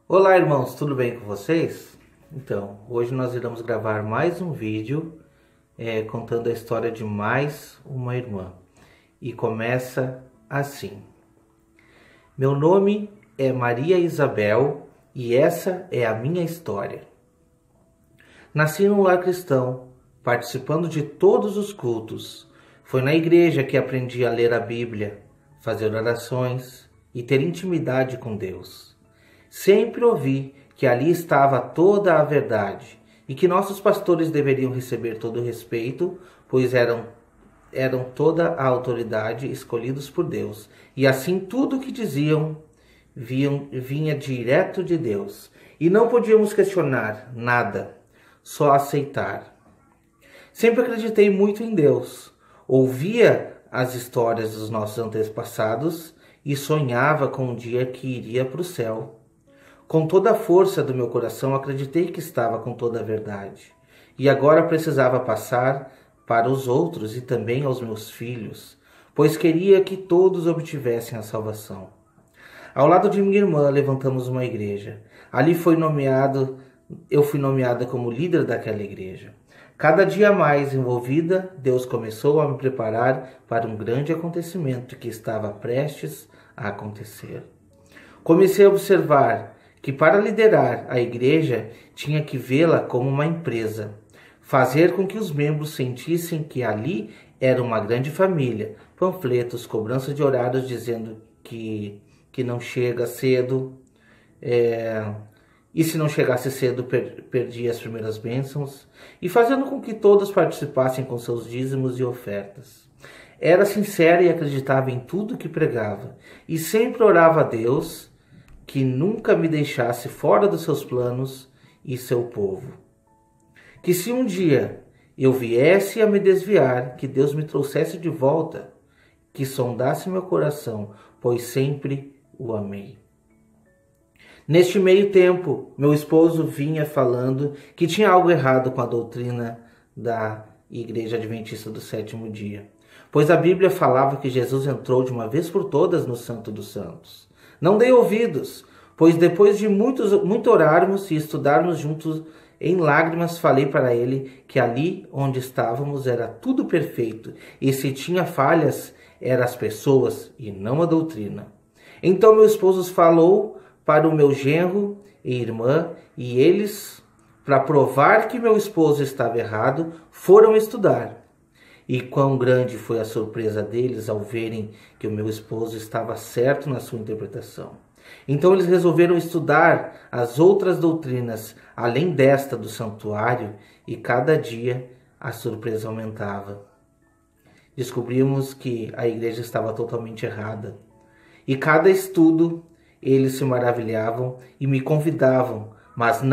Olá, irmãos, tudo bem com vocês? Então, hoje nós iremos gravar mais um vídeo contando a história de mais uma irmã. E começa assim. Meu nome é Maria Isabel e essa é a minha história. Nasci num lar cristão, participando de todos os cultos. Foi na igreja que aprendi a ler a Bíblia, fazer orações e ter intimidade com Deus. Sempre ouvi que ali estava toda a verdade e que nossos pastores deveriam receber todo o respeito, pois eram toda a autoridade escolhidos por Deus. E assim tudo o que diziam vinha direto de Deus. E não podíamos questionar nada, só aceitar. Sempre acreditei muito em Deus. Ouvia as histórias dos nossos antepassados e sonhava com um dia que iria para o céu. Com toda a força do meu coração, acreditei que estava com toda a verdade. E agora precisava passar para os outros e também aos meus filhos, pois queria que todos obtivessem a salvação. Ao lado de minha irmã, levantamos uma igreja. Ali eu fui nomeada como líder daquela igreja. Cada dia mais envolvida, Deus começou a me preparar para um grande acontecimento que estava prestes a acontecer. Comecei a observar que para liderar a igreja tinha que vê-la como uma empresa, fazer com que os membros sentissem que ali era uma grande família, panfletos, cobrança de horários dizendo que não chega cedo, e se não chegasse cedo perdia as primeiras bênçãos, e fazendo com que todos participassem com seus dízimos e ofertas. Era sincera e acreditava em tudo que pregava, e sempre orava a Deus que nunca me deixasse fora dos seus planos e seu povo. Que se um dia eu viesse a me desviar, que Deus me trouxesse de volta, que sondasse meu coração, pois sempre o amei. Neste meio tempo, meu esposo vinha falando que tinha algo errado com a doutrina da Igreja Adventista do Sétimo Dia, pois a Bíblia falava que Jesus entrou de uma vez por todas no Santo dos Santos. Não dei ouvidos, pois depois de muito orarmos e estudarmos juntos em lágrimas, falei para ele que ali onde estávamos era tudo perfeito e se tinha falhas eram as pessoas e não a doutrina. Então meu esposo falou para o meu genro e irmã e eles, para provar que meu esposo estava errado, foram estudar. E quão grande foi a surpresa deles ao verem que o meu esposo estava certo na sua interpretação. Então eles resolveram estudar as outras doutrinas, além desta do santuário, e cada dia a surpresa aumentava. Descobrimos que a igreja estava totalmente errada. E cada estudo eles se maravilhavam e me convidavam, mas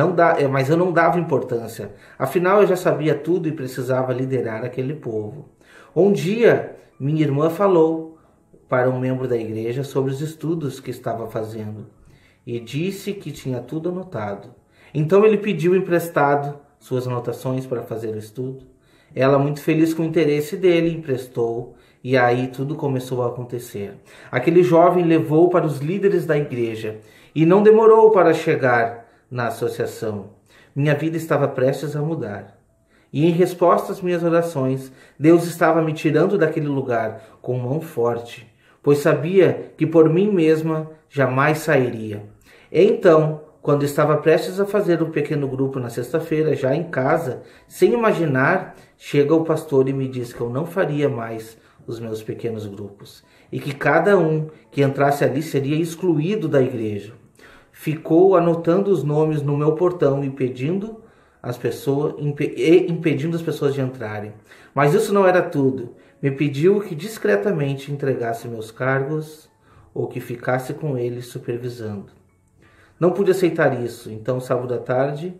eu não dava importância. Afinal, eu já sabia tudo e precisava liderar aquele povo. Um dia, minha irmã falou para um membro da igreja sobre os estudos que estava fazendo e disse que tinha tudo anotado. Então ele pediu emprestado suas anotações para fazer o estudo. Ela, muito feliz com o interesse dele, emprestou e aí tudo começou a acontecer. Aquele jovem levou para os líderes da igreja e não demorou para chegar na associação. Minha vida estava prestes a mudar. E em resposta às minhas orações, Deus estava me tirando daquele lugar com mão forte, pois sabia que por mim mesma jamais sairia. Então, quando estava prestes a fazer um pequeno grupo na sexta-feira, já em casa, sem imaginar, chega o pastor e me diz que eu não faria mais os meus pequenos grupos e que cada um que entrasse ali seria excluído da igreja. Ficou anotando os nomes no meu portão e impedindo as pessoas de entrarem. Mas isso não era tudo. Me pediu que discretamente entregasse meus cargos ou que ficasse com ele supervisando. Não pude aceitar isso, então sábado à tarde,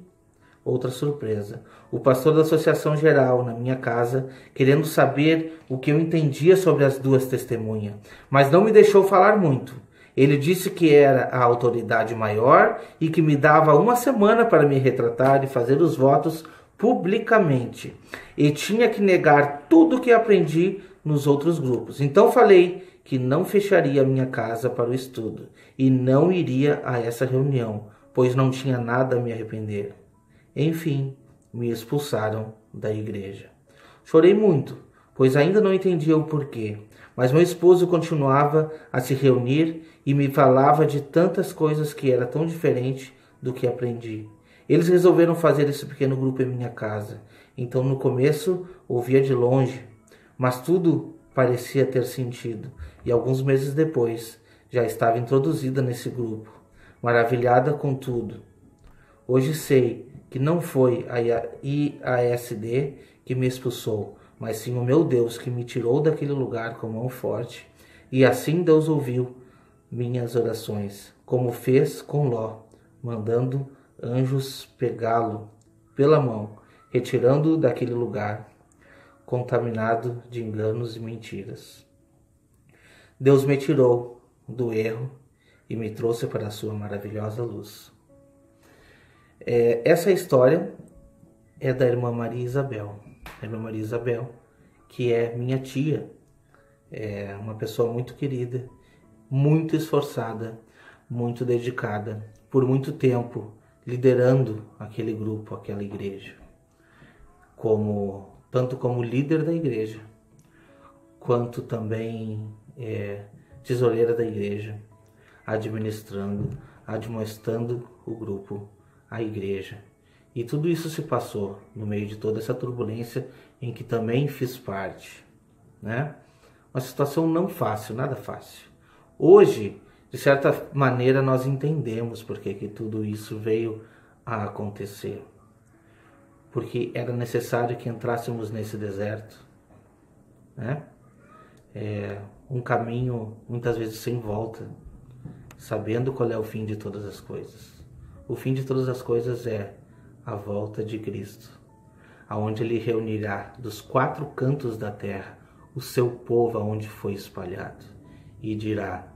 outra surpresa. O pastor da Associação Geral na minha casa, querendo saber o que eu entendia sobre as duas testemunhas, mas não me deixou falar muito. Ele disse que era a autoridade maior e que me dava uma semana para me retratar e fazer os votos publicamente. E tinha que negar tudo o que aprendi nos outros grupos. Então falei que não fecharia minha casa para o estudo e não iria a essa reunião, pois não tinha nada a me arrepender. Enfim, me expulsaram da igreja. Chorei muito, pois ainda não entendia o porquê, mas meu esposo continuava a se reunir e me falava de tantas coisas que era tão diferente do que aprendi. Eles resolveram fazer esse pequeno grupo em minha casa. Então, no começo, ouvia de longe, mas tudo parecia ter sentido. E alguns meses depois, já estava introduzida nesse grupo, maravilhada com tudo. Hoje sei que não foi a IASD que me expulsou, mas sim o meu Deus que me tirou daquele lugar com mão forte. E assim Deus ouviu minhas orações, como fez com Ló, mandando anjos pegá-lo pela mão, retirando-o daquele lugar contaminado de enganos e mentiras. Deus me tirou do erro e me trouxe para a sua maravilhosa luz. Essa história é da irmã Maria Isabel. A irmã Maria Isabel, que é minha tia, é uma pessoa muito querida, muito esforçada, muito dedicada, por muito tempo liderando aquele grupo, aquela igreja, tanto como líder da igreja, quanto também tesoureira da igreja, administrando o grupo, a igreja. E tudo isso se passou no meio de toda essa turbulência em que também fiz parte, né? Uma situação não fácil, nada fácil. Hoje, de certa maneira, nós entendemos por que tudo isso veio a acontecer. Porque era necessário que entrássemos nesse deserto, né? Um caminho muitas vezes sem volta, sabendo qual é o fim de todas as coisas. O fim de todas as coisas é a volta de Cristo, aonde Ele reunirá dos 4 cantos da terra o seu povo aonde foi espalhado, e dirá,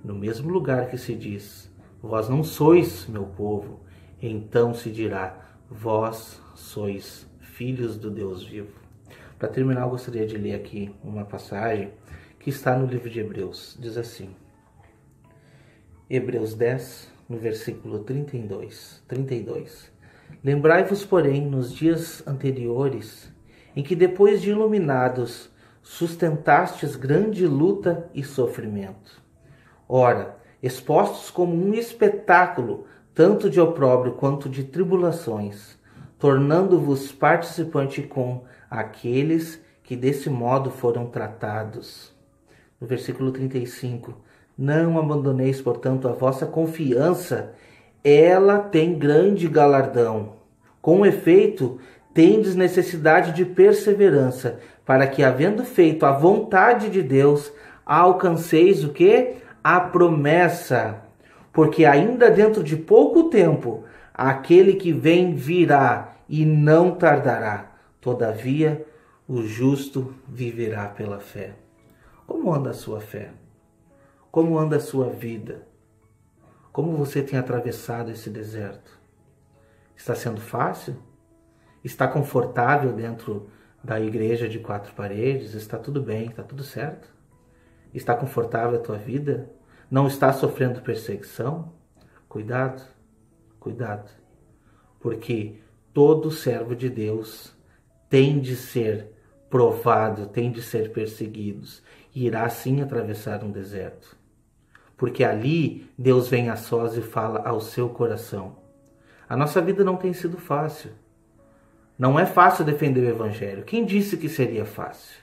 no mesmo lugar que se diz, vós não sois meu povo, então se dirá, vós sois filhos do Deus vivo. Para terminar, eu gostaria de ler aqui uma passagem que está no livro de Hebreus. Diz assim, Hebreus 10, no versículo 32. Lembrai-vos, porém, nos dias anteriores, em que depois de iluminados, sustentastes grande luta e sofrimento. Ora, expostos como um espetáculo, tanto de opróbrio quanto de tribulações, tornando-vos participante com aqueles que desse modo foram tratados. No versículo 35, não abandoneis, portanto, a vossa confiança, ela tem grande galardão. Com efeito, tendes necessidade de perseverança, para que, havendo feito a vontade de Deus, alcanceis o quê? A promessa. Porque ainda dentro de pouco tempo, aquele que vem virá e não tardará. Todavia, o justo viverá pela fé. Como anda a sua fé? Como anda a sua vida? Como você tem atravessado esse deserto? Está sendo fácil? Está confortável dentro da igreja de 4 paredes? Está tudo bem? Está tudo certo? Está confortável a tua vida? Não está sofrendo perseguição? Cuidado, cuidado. Porque todo servo de Deus tem de ser provado, tem de ser perseguido. E irá sim atravessar um deserto. Porque ali Deus vem a sós e fala ao seu coração. A nossa vida não tem sido fácil. Não é fácil defender o Evangelho. Quem disse que seria fácil?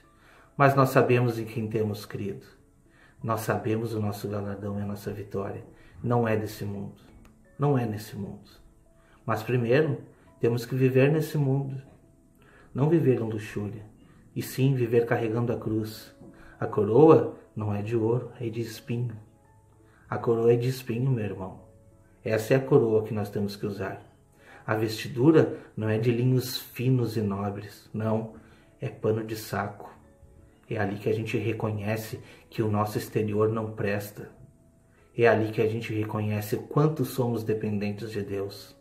Mas nós sabemos em quem temos crido. Nós sabemos o nosso galardão e a nossa vitória. Não é desse mundo. Não é nesse mundo. Mas primeiro, temos que viver nesse mundo. Não viver em luxúria. E sim viver carregando a cruz. A coroa não é de ouro, é de espinho. A coroa é de espinho, meu irmão. Essa é a coroa que nós temos que usar. A vestidura não é de linhos finos e nobres. Não, é pano de saco. É ali que a gente reconhece que o nosso exterior não presta. É ali que a gente reconhece o quanto somos dependentes de Deus.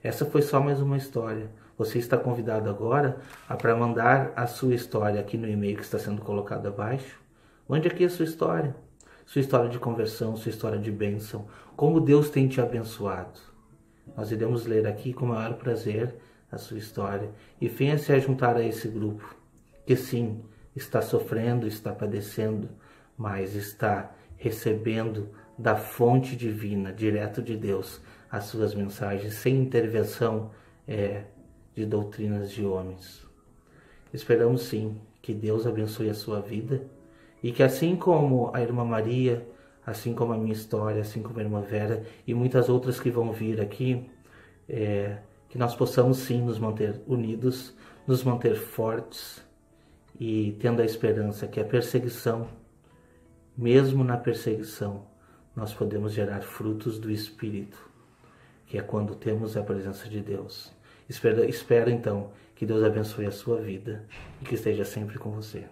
Essa foi só mais uma história. Você está convidado agora para mandar a sua história aqui no e-mail que está sendo colocado abaixo. Mande aqui a sua história de conversão, sua história de bênção, como Deus tem te abençoado. Nós iremos ler aqui com o maior prazer a sua história e venha se juntar a esse grupo que sim, está sofrendo, está padecendo, mas está recebendo da fonte divina, direto de Deus, as suas mensagens, sem intervenção de doutrinas de homens. Esperamos sim que Deus abençoe a sua vida e que assim como a irmã Maria, assim como a minha história, assim como a irmã Vera e muitas outras que vão vir aqui, que nós possamos sim nos manter unidos, nos manter fortes e tendo a esperança que a perseguição, mesmo na perseguição, nós podemos gerar frutos do Espírito, que é quando temos a presença de Deus. Espero então que Deus abençoe a sua vida e que esteja sempre com você.